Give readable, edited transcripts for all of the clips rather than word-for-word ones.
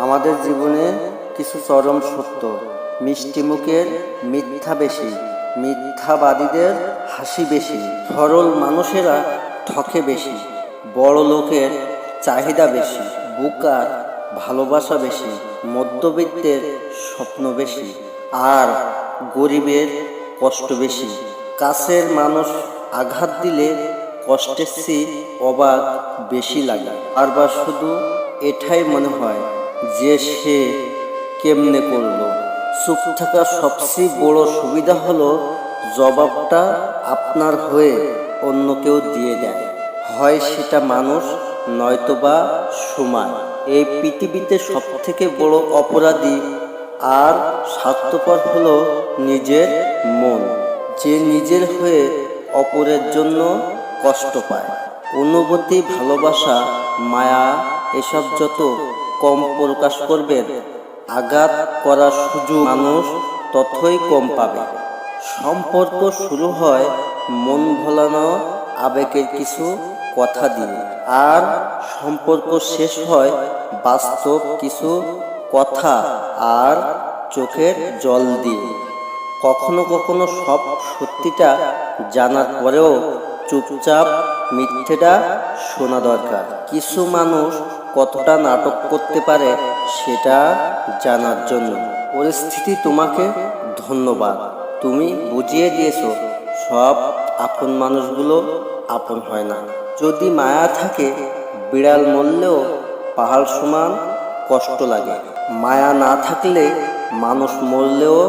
আমাদের জীবনে কিছু চরম সত্য। মিষ্টি মুখের মিথ্যা বেশি, মিথ্যাবাদীদের হাসি বেশি, সরল মানুষেরা ঠকে বেশি, বড় লোকের চাহিদা বেশি, বোকার ভালোবাসা বেশি, মধ্যবিত্তের স্বপ্ন বেশি, আর গরিবের কষ্ট বেশি। কাছের মানুষ আঘাত দিলে কষ্টের চেয়ে অবাক বেশি লাগে। বারবার শুধু এটাই মনে হয় যে সে কেমনে করলো। চুপ থাকার সবচেয়ে বড় সুবিধা হলো জবাবটা আপনার হয়ে অন্য কেউ দিয়ে দেয়, হয় সেটা মানুষ নয়তোবা সময়। এই পৃথিবীতে সব থেকে বড় অপরাধী আর স্বার্থপর হলো নিজের মন, যে নিজের হয়ে অপরের জন্য কষ্ট পায়। অনুভূতি, ভালোবাসা, মায়া এসব যত কম প্রকাশ করবেন, আঘাত করার সুযোগ মানুষ ততই কম পাবে। সম্পর্ক শুরু হয় মন ভোলানো আবেগের কিছু কথা দিয়ে, আর সম্পর্ক শেষ হয় বাস্তব কিছু কথা আর চোখের জল দিয়ে। কখনো কখনো সব সত্যিটা জানার পরেও চুপচাপ মিথ্যেটা শোনা দরকার। কিছু মানুষ কতটা নাটক করতে পারে সেটা জানার জন্য। পরিস্থিতি তোমাকে ধন্যবাদ, তুমি বুঝিয়ে দিয়েছো সব আপন মানুষগুলো আপন হয় না। যদি মায়া থাকে, বিড়াল মরলেও পাহাড় সমান কষ্ট লাগে। মায়া না থাকলে মানুষ মরলেও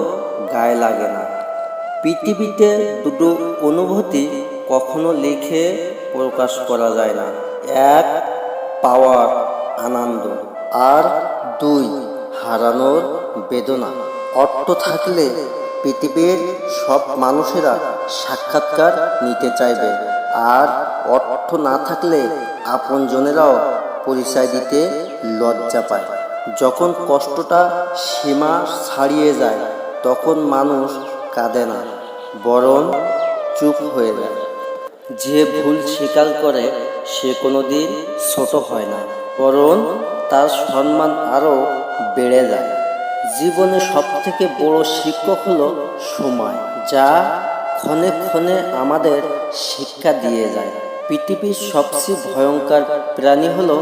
গায়ে লাগে না। পৃথিবীতে দুটো অনুভূতি কখনো লিখে প্রকাশ করা যায় না। এক, পাওয়ার আনন্দ, আর দুই, হারানোর বেদনা। অর্থ থাকলে পৃথিবীর সব মানুষেরা সাক্ষাৎকার নিতে চাইবে, আর অর্থ না থাকলে আপনজনেরাও পরিচয় দিতে লজ্জা পায়। যখন কষ্টটা সীমা ছাড়িয়ে যায়, তখন মানুষ কাঁদে না, বরং চুপ হয়ে যায়। যে ভুল স্বীকার করে সে কোনোদিন ছোট হয় না, বরং তার সম্মান আরও বেড়ে যায়। জীবনে সব থেকে বড় শিক্ষক হলো সময়, যা ক্ষণে ক্ষণে আমাদের শিক্ষা দিয়ে যায়। পৃথিবীর সবচেয়ে ভয়ঙ্কর প্রাণী হলো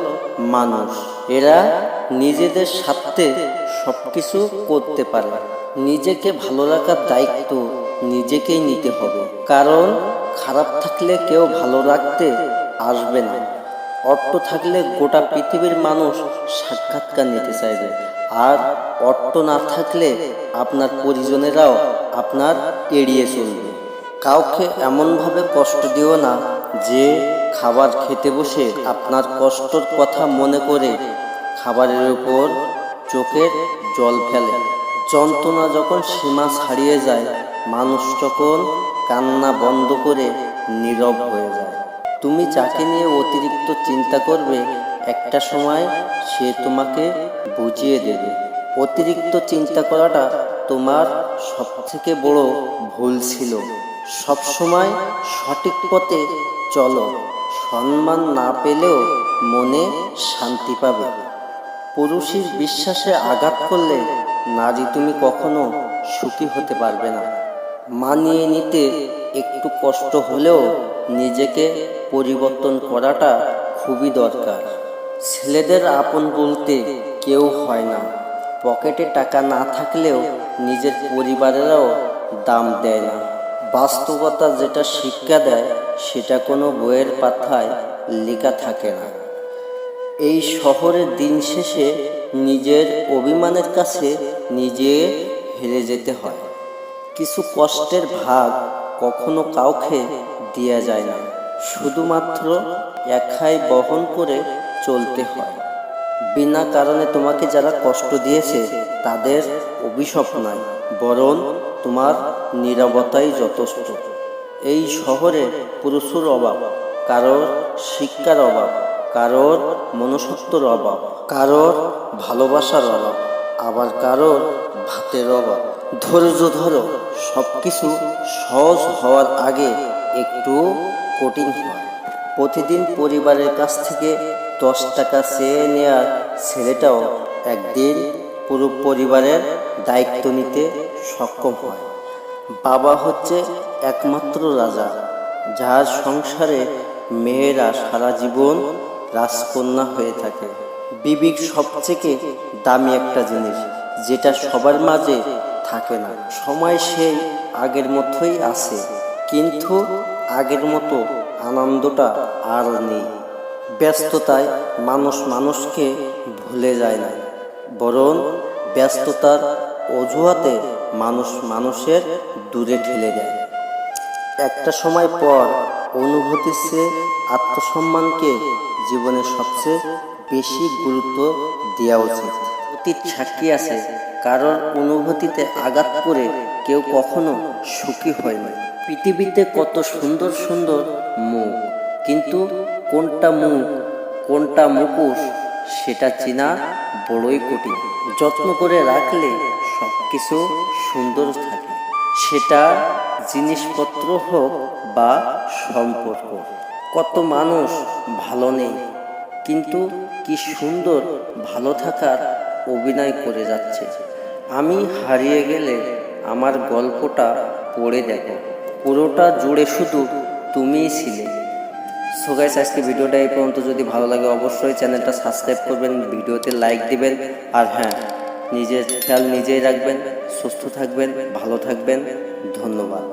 মানুষ। এরা নিজেদের স্বার্থে সবকিছু করতে পারে। নিজেকে ভালো রাখার দায়িত্ব নিজেকেই নিতে হবে, কারণ খারাপ থাকলে কেউ ভালো রাখতে আসবে না। অর্থ থাকলে গোটা পৃথিবীর মানুষ সাক্ষাৎকার নিতে চাইবে, আর অর্থ না থাকলে আপনার পরিজনেরাও আপনার এড়িয়ে চলবে। কাউকে এমনভাবে কষ্ট দিও না যে খাবার খেতে বসে আপনার কষ্টের কথা মনে করে খাবারের উপর চোখের জল ফেলে। যন্ত্রণা যখন সীমা ছাড়িয়ে যায়, মানুষ তখন কান্না বন্ধ করে নীরব হয়ে যায়। তুমি যাকে নিয়ে অতিরিক্ত চিন্তা করবে, একটা সময় সে তোমাকে বুঝিয়ে দেবে। অতিরিক্ত চিন্তা করাটা তোমার সবথেকে বড় ভুল ছিল। সবসময় সঠিক পথে চলো, সম্মান না পেলেও মনে শান্তি পাবে। পুরুষের বিশ্বাসে আঘাত করলে নারী তুমি কখনো সুখী হতে পারবে না। মানিয়ে নিতে একটু কষ্ট হলেও নিজেকে পরিবর্তন করাটা খুবই দরকার। ছেলেদের আপন বলতে কেউ হয় না। পকেটে টাকা না থাকলেও নিজের পরিবারেরও দাম দেয় না। বাস্তবতা যেটা শিক্ষা দেয়, সেটা কোনো বইয়ের পাতায় লেখা থাকে না। এই শহরের দিন শেষে নিজের অভিমানের কাছে নিজে হেরে যেতে হয়। কিছু কষ্টের ভাগ কখনো কাউকে দেয়া যায় না, শুধুমাত্র একাই বহন করে চলতে হয়। বিনা কারণে তোমাকে যারা কষ্ট দিয়েছে তাদের অভিশাপ নয়, বরং তোমার নীরবতাই যথেষ্ট। এই শহরে পুরুষের অভাব, কারোর শিক্ষার অভাব, কারোর মনুষ্যত্বের অভাব, কারোর ভালোবাসার অভাব, আবার কারোর ভাতের অভাব। ধৈর্য ধরো, সবকিছু সহজ হওয়ার আগে একটু কঠিন হয়। প্রতিদিন পরিবারের কাছ থেকে 10 টাকা চেয়ে নেওয়ার ছেলেটাও একদিন পুরো পরিবারের দায়িত্ব নিতে সক্ষম হয়। বাবা হচ্ছে একমাত্র রাজা, যার সংসারে মেয়েরা সারা জীবন রাজকন্যা হয়ে থাকে। বিবি সবথেকে দামি একটা জিনিস, যেটা সবার মাঝে থাকে না। সময় সেই আগের মতোই আছে, কিন্তু আগের মতো আনন্দটা আর নেই। ব্যস্ততায় মানুষ মানুষকে ভুলে যায় না, বরং ব্যস্ততার অজুহাতে মানুষ মানুষের দূরে ঠেলে দেয়। একটা সময় পর অনুভূতির চেয়ে আত্মসম্মানকে জীবনের সবচেয়ে বেশি গুরুত্ব দেওয়া উচিত। অতীত সাক্ষী আছে, কারোর অনুভূতিতে আঘাত করে কেউ কখনো সুখী হয়নি। পৃথিবীতে কত সুন্দর সুন্দর মুখ, কিন্তু কোনটা মুখ কোনটা মুখোশ সেটা চেনা বড়ই কঠিন। যত্ন করে রাখলে সব কিছু সুন্দর থাকে, সেটা জিনিসপত্র হোক বা সম্পর্ক। কত মানুষ ভালো নেই, কিন্তু কি সুন্দর ভালো থাকার অভিনয় করে যাচ্ছে। আমি হারিয়ে গেলে আমার গল্পটা পড়ে দেখো, পুরোটা জুড়ে শুধু তুমিই ছিলে। সো গাইস, আজকে ভিডিওটা এই পর্যন্ত। যদি ভালো লাগে অবশ্যই চ্যানেলটা সাবস্ক্রাইব করবেন, ভিডিওতে লাইক দিবেন। আর হ্যাঁ, নিজের খেয়াল নিজেই রাখবেন, সুস্থ থাকবেন, ভালো থাকবেন। ধন্যবাদ।